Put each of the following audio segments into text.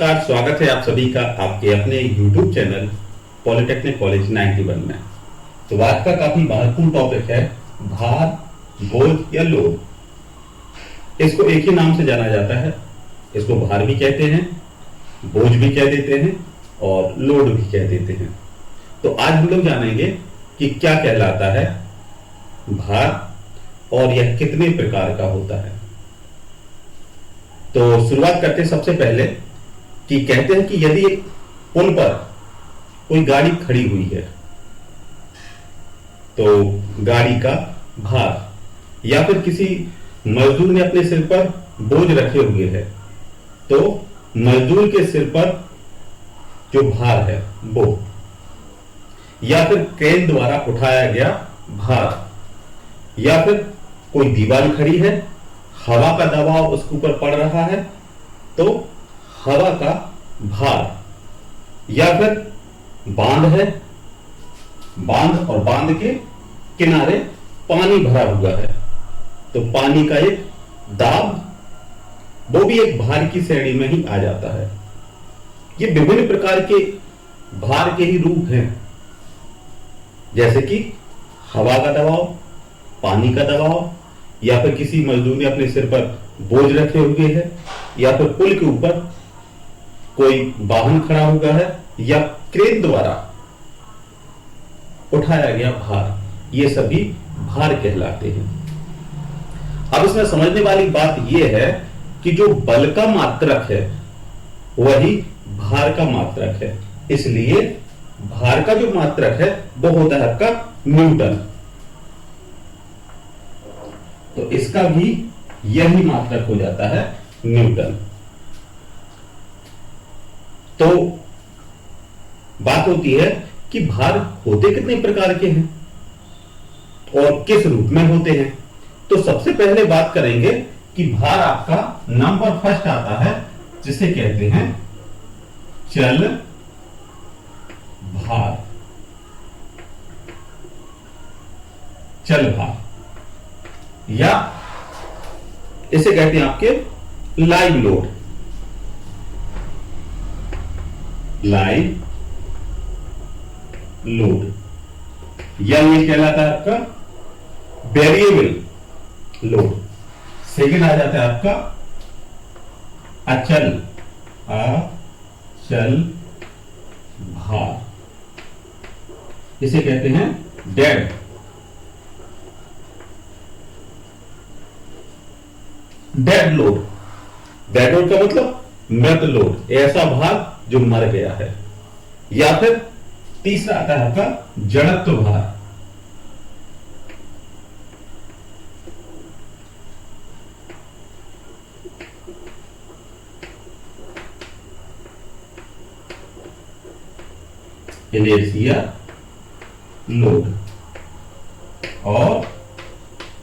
नमस्कार, स्वागत है आप सभी का आपके अपने YouTube चैनल पॉलिटेक्निक कॉलेज 91 में। तो आज का काफी महत्वपूर्ण टॉपिक है भार, बोझ या लोड। इसको एक ही नाम से जाना जाता है। इसको भार भी कहते हैं, बोझ भी कह देते हैं और लोड भी कह देते हैं। तो आज हम लोग जानेंगे कि क्या कहलाता है भार और यह कितने प्रकार का होता है। तो शुरुआत करते हैं सबसे पहले कि कहते हैं कि यदि एक पुल पर कोई गाड़ी खड़ी हुई है तो गाड़ी का भार, या फिर किसी मजदूर ने अपने सिर पर बोझ रखे हुए है तो मजदूर के सिर पर जो भार है वो, या फिर क्रेन द्वारा उठाया गया भार, या फिर कोई दीवार खड़ी है, हवा का दबाव उसके ऊपर पड़ रहा है तो हवा का भार, या फिर बांध है, बांध और बांध के किनारे पानी भरा हुआ है तो पानी का एक दाब, वो भी एक भार की श्रेणी में ही आ जाता है। ये विभिन्न प्रकार के भार के ही रूप हैं, जैसे कि हवा का दबाव, पानी का दबाव, या फिर किसी मजदूर ने अपने सिर पर बोझ रखे हुए है, या फिर पुल के ऊपर कोई वाहन खड़ा हुआ है, या क्रेन द्वारा उठाया गया भार। ये सभी भार कहलाते हैं। अब इसमें समझने वाली बात यह है कि जो बल का मात्रक है वही भार का मात्रक है, इसलिए भार का जो मात्रक है वो होता है आपका न्यूटन। तो इसका भी यही मात्रक हो जाता है न्यूटन। तो बात होती है कि भार होते कितने प्रकार के हैं और किस रूप में होते हैं। तो सबसे पहले बात करेंगे कि भार आपका नंबर फर्स्ट आता है जिसे कहते हैं चल भार। चल भार या इसे कहते हैं आपके लाइव लोड। लाइव लोड या ये कहलाता है आपका वेरिएबल लोड। सेकेंड आ जाता है आपका अचल भार, इसे कहते हैं डेड लोड। डेड लोड का मतलब मृत लोड, ऐसा भार जो मर गया है। या फिर तीसरा आता है आपका जड़त्व भार। Inertia load. और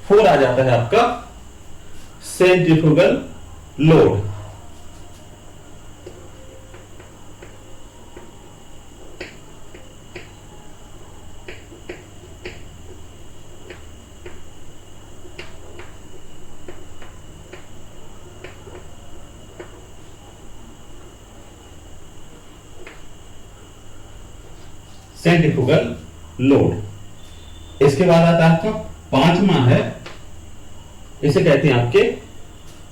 फोर आ जाता है आपका सेंट्रीफ्यूगल लोड। Centrifugal load. इसके बाद आता है आपका पांचवा है, इसे कहते हैं आपके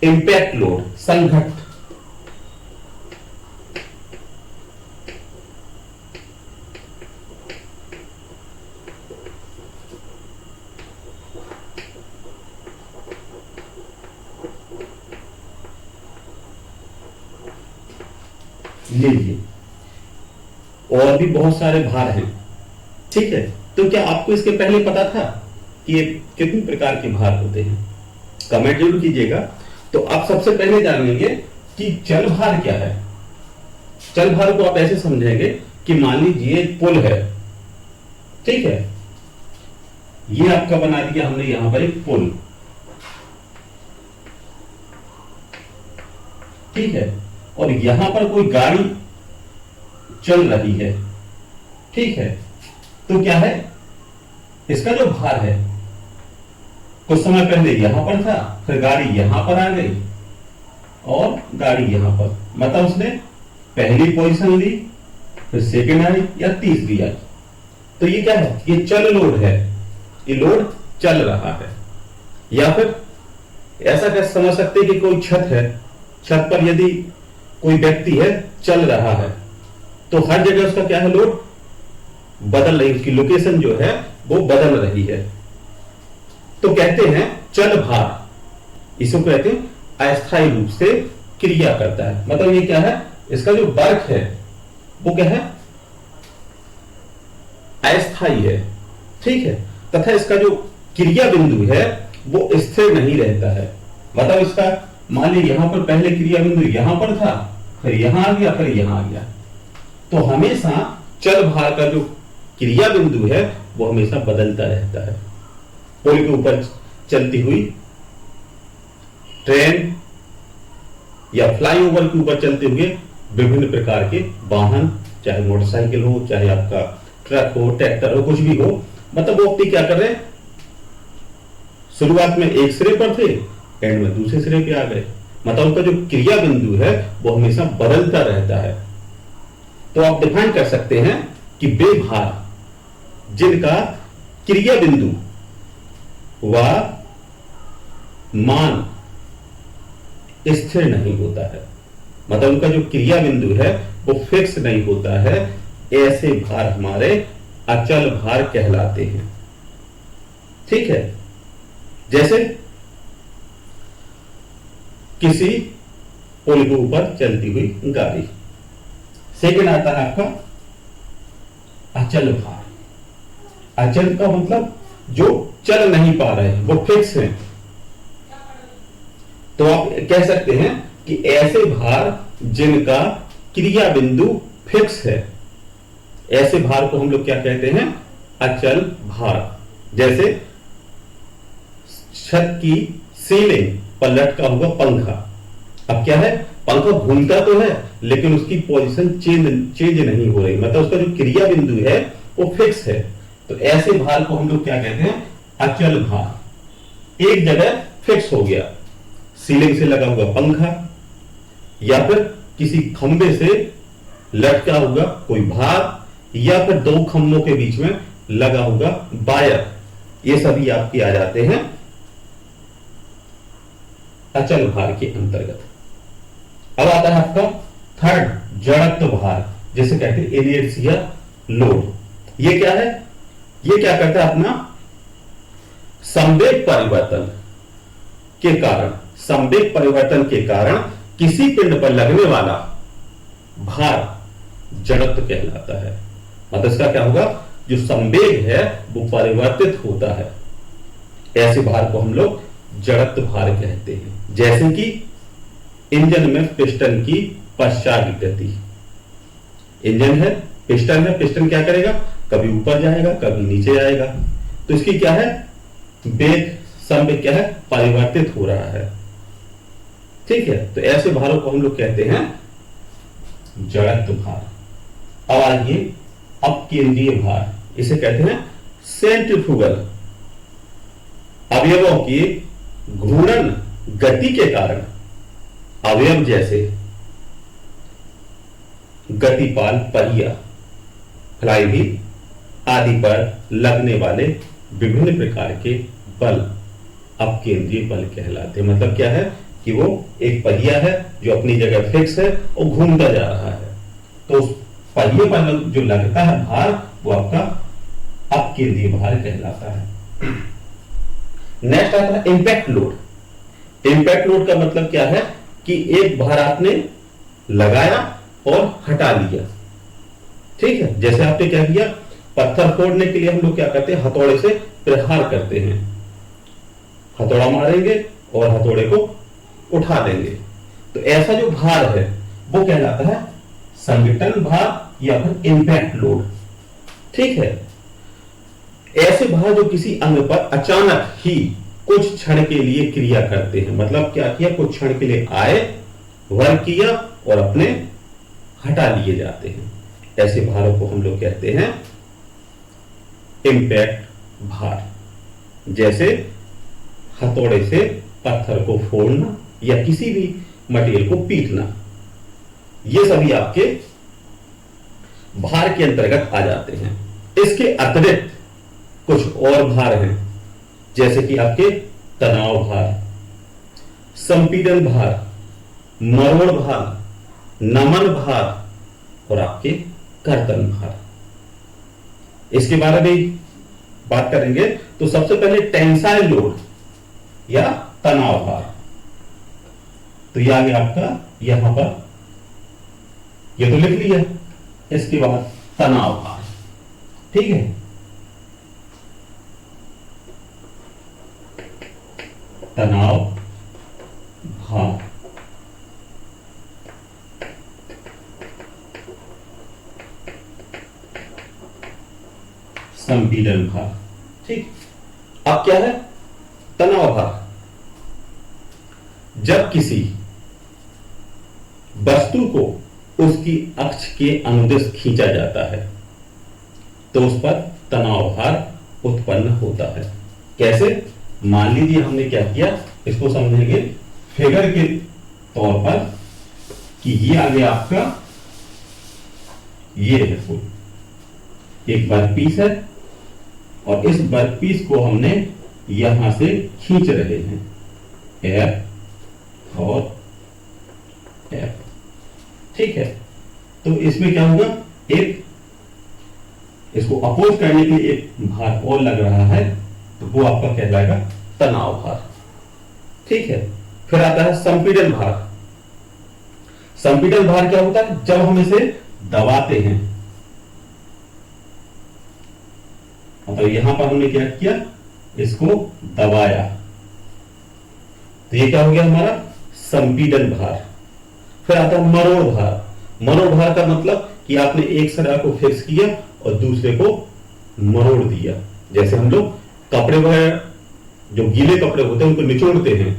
इंपैक्ट लोड, संघट्ट। लीजिए, और भी बहुत सारे भार हैं, ठीक है। तो क्या आपको इसके पहले पता था कि ये कितने प्रकार के भार होते हैं? कमेंट जरूर कीजिएगा। तो आप सबसे पहले जानेंगे कि चल भार क्या है। चल भार को आप ऐसे समझेंगे कि मान लीजिए एक पुल है, ठीक है, ये आपका बना दिया हमने यहां पर एक पुल, ठीक है, और यहां पर कोई गाड़ी चल रही है, ठीक है। तो क्या है, इसका जो भार है कुछ समय पहले यहां पर था, फिर गाड़ी यहां पर आ गई और गाड़ी यहां पर, मतलब उसने पहली पोजीशन ली, फिर सेकेंड आई या तीसरी आई। तो ये क्या है, ये चल लोड है, ये लोड चल रहा है। या फिर ऐसा कैसे समझ सकते हैं कि कोई छत है, छत पर यदि कोई व्यक्ति है चल रहा है, तो हर जगह उसका क्या है, लोड बदल रही, उसकी लोकेशन जो है वो बदल रही है। तो कहते हैं चल भार, इसको कहते हैं अस्थायी रूप से क्रिया करता है। मतलब ये क्या है, इसका जो वर्क है वो क्या है, अस्थायी है, ठीक है। तथा इसका जो क्रिया बिंदु है वो स्थिर नहीं रहता है। मतलब इसका मान लीजिए यहां पर पहले क्रिया बिंदु यहां पर था, फिर यहां आ गया, फिर यहां आ गया। तो हमेशा चल भार का जो क्रिया बिंदु है वो हमेशा बदलता रहता है। पुल के ऊपर चलती हुई ट्रेन या फ्लाईओवर के ऊपर चलते हुए विभिन्न प्रकार के वाहन, चाहे मोटरसाइकिल हो, चाहे आपका ट्रक हो, ट्रैक्टर हो, कुछ भी हो, मतलब वो अपनी क्या कर रहे हैं, शुरुआत में एक सिरे पर थे, एंड में दूसरे सिरे पे आ गए। मतलब उनका जो क्रिया बिंदु है वो हमेशा बदलता रहता है। तो आप डिफाइन कर सकते हैं कि वे भार जिनका क्रिया बिंदु व मान स्थिर नहीं होता है, मतलब उनका जो क्रिया बिंदु है वो फिक्स नहीं होता है, ऐसे भार हमारे अचल भार कहलाते हैं। ठीक है। जैसे किसी पुल के ऊपर चलती हुई गाड़ी। सेकंड आता है आपका अचल भार। अचल का मतलब जो चल नहीं पा रहे हैं, वो फिक्स हैं। तो आप कह सकते हैं कि ऐसे भार जिनका क्रिया बिंदु फिक्स है, ऐसे भार को हम लोग क्या कहते हैं, अचल भार। जैसे छत की सीलिंग पर लटका हुआ पंखा। अब क्या है, पंखा घूमता तो है लेकिन उसकी पोजीशन चेंज नहीं हो रही, मतलब उसका जो क्रिया बिंदु है वो फिक्स है। तो ऐसे भार को हम लोग क्या कहते हैं, अचल भार। एक जगह फिक्स हो गया, सीलिंग से लगा हुआ पंखा या फिर किसी खंबे से लटका हुआ कोई भार या फिर दो खंभों के बीच में लगा हुआ वायर, ये सभी आपके आ जाते हैं अचल भार के अंतर्गत। अब आता है आपका थर्ड, जड़त्व भार, जिसे कहते हैं इनर्शिया लोड। ये क्या है, ये क्या करता है, अपना संवेग परिवर्तन के कारण, संवेग परिवर्तन के कारण किसी पिंड पर लगने वाला भार जड़त्व कहलाता है। मतलब इसका क्या होगा, जो संवेग है वो परिवर्तित होता है। ऐसे भार को हम लोग जड़त्व भार कहते हैं। जैसे कि इंजन में पिस्टन की पश्चात गति। इंजन है, पिस्टन क्या करेगा, कभी ऊपर जाएगा, कभी नीचे आएगा। तो इसकी क्या है, वेग, संवेग क्या है, परिवर्तित हो रहा है। ठीक है। तो ऐसे भारों को हम लोग कहते हैं जड़त्व भार। अब आइए अपकेंद्रीय भार, इसे कहते हैं सेंट्रीफ्यूगल। अवयवों की घूर्णन गति के कारण अवयव जैसे गतिपाल पहिया, फ्लाईव्हील आदि पर लगने वाले विभिन्न प्रकार के बल अपकेंद्रीय बल कहलाते हैं। मतलब क्या है कि वो एक पहिया है जो अपनी जगह फिक्स है और घूमता जा रहा है, तो उस पहिए पर जो लगता है भार वो आपका अपकेंद्रीय भार कहलाता है। नेक्स्ट आता है इंपैक्ट लोड। इंपैक्ट लोड का मतलब क्या है कि एक भार आपने लगाया और हटा लिया। ठीक है। जैसे आपने क्या किया, पत्थर फोड़ने के लिए हम लोग क्या करते हैं, हथौड़े से प्रहार करते हैं, हथौड़ा मारेंगे और हथौड़े को उठा देंगे। तो ऐसा जो भार है वो कहलाता है संघटन भार या फिर इंपैक्ट लोड। ठीक है। ऐसे भार जो किसी अंग पर अचानक ही कुछ क्षण के लिए क्रिया करते हैं। मतलब क्या किया, कुछ क्षण के लिए आए, वर्क किया और अपने हटा लिए जाते हैं। ऐसे भारों को हम लोग कहते हैं इंपैक्ट भार। जैसे हथौड़े से पत्थर को फोड़ना या किसी भी मटेरियल को पीटना, ये सभी आपके भार के अंतर्गत आ जाते हैं। इसके अतिरिक्त कुछ और भार हैं, जैसे कि आपके तनाव भार, संपीड़न भार, मरोड़ भार, नमन भार और आपके कर्तन भार। इसके बारे में बात करेंगे तो सबसे पहले टेंसाइल लोड या तनाव भार। तो यह आ गया आपका यहां पर, ये तो लिख लिया। इसके बाद तनाव भार, ठीक है। तनाव भार, संपीड़न भार, ठीक। अब क्या है तनाव भार? जब किसी वस्तु को उसकी अक्ष के अनुदिश खींचा जाता है तो उस पर तनाव भार उत्पन्न होता है। कैसे? मान लीजिए हमने क्या किया, इसको समझेंगे फिगर के तौर पर कि ये आ गया आपका, ये है फुल एक वर्कपीस है और इस वर्कपीस को हमने यहां से खींच रहे हैं, एफ और एफ, ठीक है। तो इसमें क्या होगा, एक इसको अपोज करने के लिए एक भार और लग रहा है, तो वो आपका कहलाएगा तनाव भार, ठीक है। फिर आता है संपीड़न भार। संपीड़न भार क्या होता है? जब हम इसे दबाते हैं, मतलब यहां पर हमने क्या किया, इसको दबाया, तो ये क्या हो गया हमारा संपीड़न भार। फिर आता है मरोड़ भार। मरोड़ भार का मतलब कि आपने एक सरा को फिक्स किया और दूसरे को मरोड़ दिया। जैसे हम लोग कपड़े वगैरह, जो गीले कपड़े होते हैं उनको निचोड़ते हैं,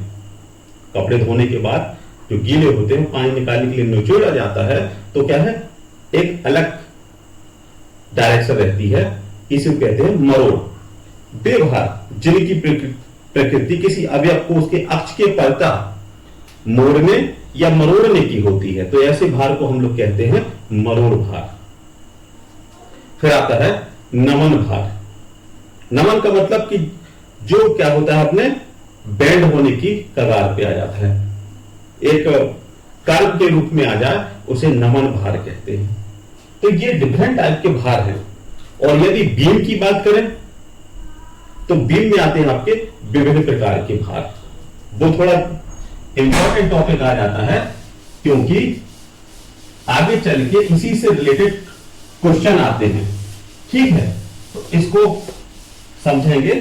कपड़े धोने के बाद जो गीले होते हैं पानी निकालने के लिए निचोड़ा जाता है, तो क्या है, एक अलग डायरेक्शन रहती है, इसे कहते हैं मरोड़। बेभार, जिनकी प्रकृति किसी अवयव को उसके अक्ष के परता मोड़ने या मरोड़ने की होती है, तो ऐसे भार को हम लोग कहते हैं मरोड़ भार। फिर आता है नमन भार। नमन का मतलब कि जो क्या होता है, अपने बेंड होने की कगार पे आ जाता है, एक कर्व के रूप में आ जाए, उसे नमन भार कहते हैं। तो ये डिफरेंट टाइप के भार हैं। और यदि बीम की बात करें तो बीम में आते हैं आपके विभिन्न प्रकार के भार। वो थोड़ा इंपॉर्टेंट टॉपिक आ जाता है, क्योंकि आगे चल के इसी से रिलेटेड क्वेश्चन आते हैं, ठीक है। तो इसको समझेंगे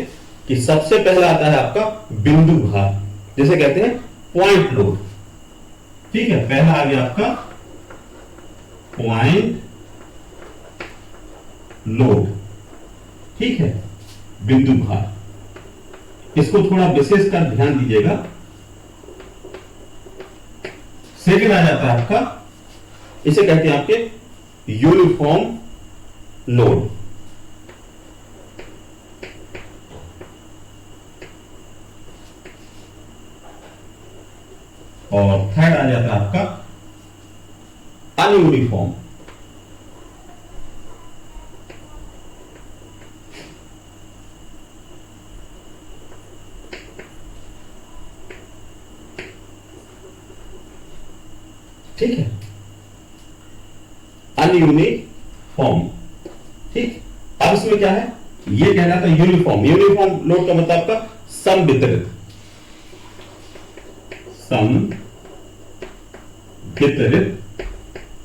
कि सबसे पहला आता है आपका बिंदु भार, जिसे कहते हैं पॉइंट लोड, ठीक है। पहला आ गया आपका पॉइंट लोड, ठीक है, बिंदु भार। इसको थोड़ा विशेष कर ध्यान दीजिएगा। सेकंड आ जाता है आपका, इसे कहते हैं आपके यूनिफॉर्म लोड, और थर्ड आ जाता है आपका अनयूनिफॉर्म। ठीक है, अनयूनिफॉर्म, ठीक। अब इसमें क्या है, ये कहना था यूनिफॉर्म। यूनिफॉर्म लोड का मतलब आपका समवितरित, समवितरित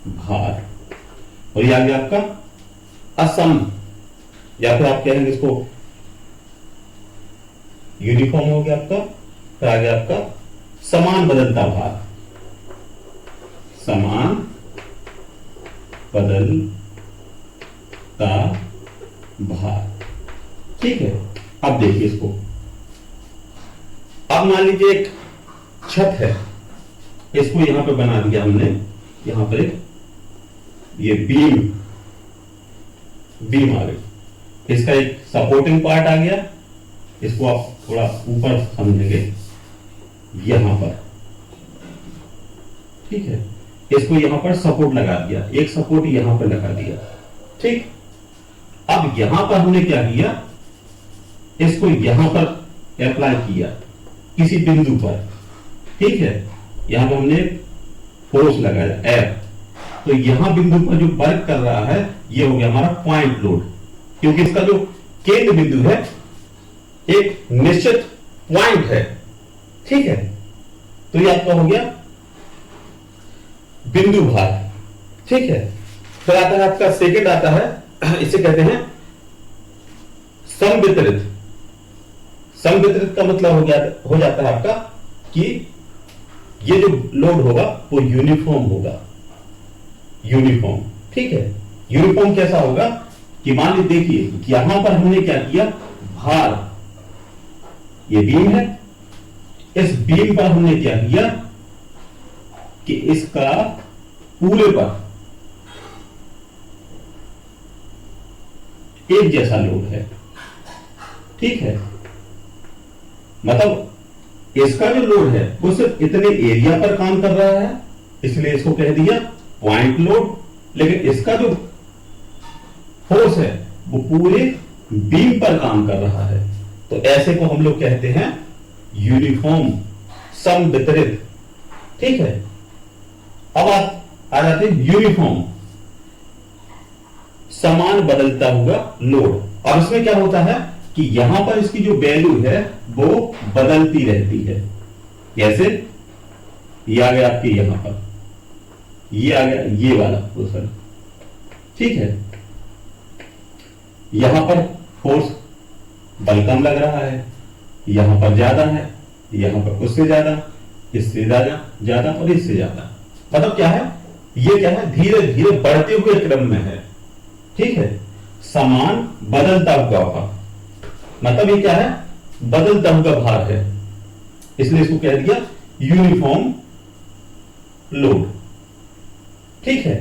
भार। और ये आ गया आपका असम, या फिर आप कहेंगे इसको यूनिफॉर्म हो गया आपका। फिर आ गया आपका समान बदलता भार, समान बदलता भार, ठीक है। अब देखिए इसको, अब मान लीजिए एक छत है, इसको यहां पे बना दिया हमने, यहां पर एक ये बीम आ गई, इसका एक सपोर्टिंग पार्ट आ गया। इसको आप थोड़ा ऊपर समझेंगे, यहां पर, ठीक है। इसको यहां पर सपोर्ट लगा दिया, एक सपोर्ट यहां पर लगा दिया। ठीक, अब यहां पर हमने क्या किया, इसको यहां पर अप्लाई किया किसी बिंदु पर। ठीक है, यहां पर हमने फोर्स लगाया एफ, तो यहां बिंदु पर जो वर्क कर रहा है ये हो गया हमारा पॉइंट लोड, क्योंकि इसका जो केंद्र बिंदु है एक निश्चित पॉइंट है। ठीक है, तो ये आपका हो गया बिंदु भार। ठीक है, फिर आता है आपका सेकंड आता है, इसे कहते हैं समवितरित। समवितरित का मतलब हो जाता है आपका कि ये जो लोड होगा वो यूनिफॉर्म होगा, यूनिफॉर्म। ठीक है, यूनिफॉर्म कैसा होगा कि मान लीजिए देखिए यहां पर हमने क्या किया, भार, ये बीम है, इस बीम पर हमने क्या किया कि इसका पूरे पर एक जैसा लोड है। ठीक है, मतलब इसका जो लोड है वो सिर्फ इतने एरिया पर काम कर रहा है, इसलिए इसको कह दिया पॉइंट लोड, लेकिन इसका जो फोर्स है वो पूरे बीम पर काम कर रहा है। तो ऐसे को हम लोग कहते हैं यूनिफॉर्म, समवितरित। ठीक है, अब आप आ जाते हैं यूनिफॉर्म, समान बदलता हुआ लोड। और इसमें क्या होता है कि यहां पर इसकी जो वैल्यू है वो बदलती रहती है। जैसे ये आ गया आपके यहां पर, ये आ गया ये वाला पोर्शन। ठीक है, यहां पर फोर्स बल कम लग रहा है, यहां पर ज्यादा है, यहां पर उससे ज्यादा, इससे ज्यादा और इससे ज्यादा। मतलब क्या है, ये क्या है, धीरे धीरे बढ़ते हुए क्रम में है। ठीक है, समान बदलता हुआ भार, मतलब ये क्या है, बदलता हुआ भार है, इसलिए इसको कह दिया यूनिफॉर्म लोड। ठीक है,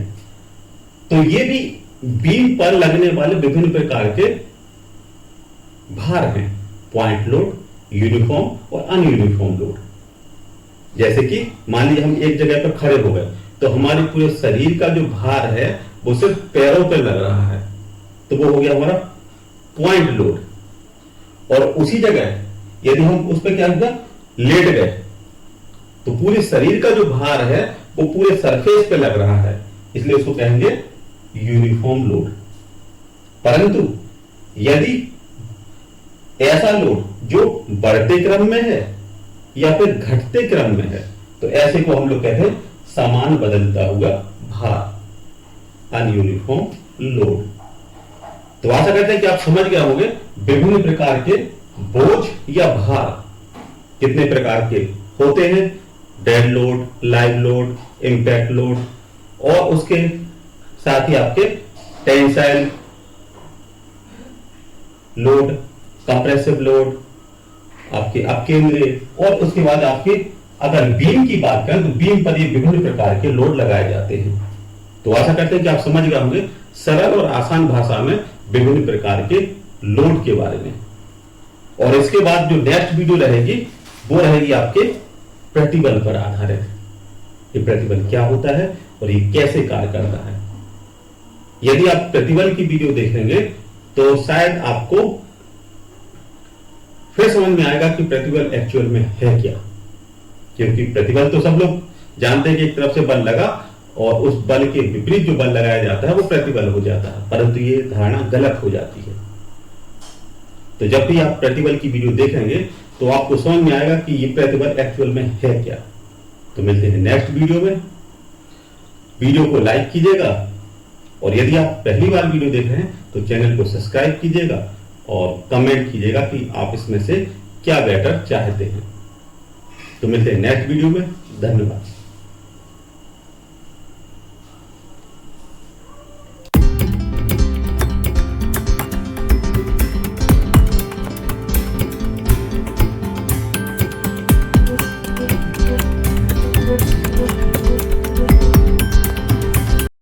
तो ये भी बीम पर लगने वाले विभिन्न प्रकार के भार हैं, पॉइंट लोड, यूनिफॉर्म और अनयूनिफॉर्म लोड। जैसे कि मान लीजिए हम एक जगह पर खड़े हो गए, तो हमारे पूरे शरीर का जो भार है वो सिर्फ पैरों पर लग रहा है, तो वो हो गया हमारा पॉइंट लोड। और उसी जगह यदि हम उस पर क्या किया, लेट गए, तो पूरे शरीर का जो भार है वो पूरे सरफेस पे लग रहा है, इसलिए उसको कहेंगे यूनिफॉर्म लोड। परंतु यदि ऐसा लोड जो बढ़ते क्रम में है या फिर घटते क्रम में है, तो ऐसे को हम लोग कहते हैं समान बदलता हुआ भार, अनयूनिफॉर्म लोड। तो आशा करते हैं कि आप समझ गए होंगे विभिन्न प्रकार के बोझ या भार कितने प्रकार के होते हैं, dead load, live load, impact load, और उसके साथ ही आपके टेंसाइल लोड, कंप्रेसिव लोड, आपके अपकेंद्रीय, और उसके बाद आपके अगर बीम की बात करें तो बीम पर ये विभिन्न प्रकार के लोड लगाए जाते हैं। तो आशा करते हैं कि आप समझ गए होंगे सरल और आसान भाषा में विभिन्न प्रकार के लोड के बारे में। और इसके बाद जो नेक्स्ट वीडियो रहेगी वो रहेगी आपके प्रतिबल पर आधारित। ये प्रतिबल क्या होता है और ये कैसे कार्य करता है। यदि आप प्रतिबल की वीडियो देखेंगे तो शायद आपको फिर समझ में आएगा कि प्रतिबल एक्चुअल में है क्या। क्योंकि प्रतिबल तो सब लोग जानते हैं कि एक तरफ से बल लगा और उस बल के विपरीत जो बल लगाया जाता है वो प्रतिबल हो जाता है, परंतु ये धारणा गलत हो जाती है। तो जब भी आप प्रतिबल की वीडियो देखेंगे तो आपको समझ में आएगा कि ये प्रतिबल एक्चुअल में है क्या। तो मिलते हैं नेक्स्ट वीडियो में। वीडियो को लाइक कीजिएगा और यदि आप पहली बार वीडियो देख रहे हैं तो चैनल को सब्सक्राइब कीजिएगा और कमेंट कीजिएगा कि आप इसमें से क्या बेटर चाहते हैं। तो मिलते हैं नेक्स्ट वीडियो में। धन्यवाद।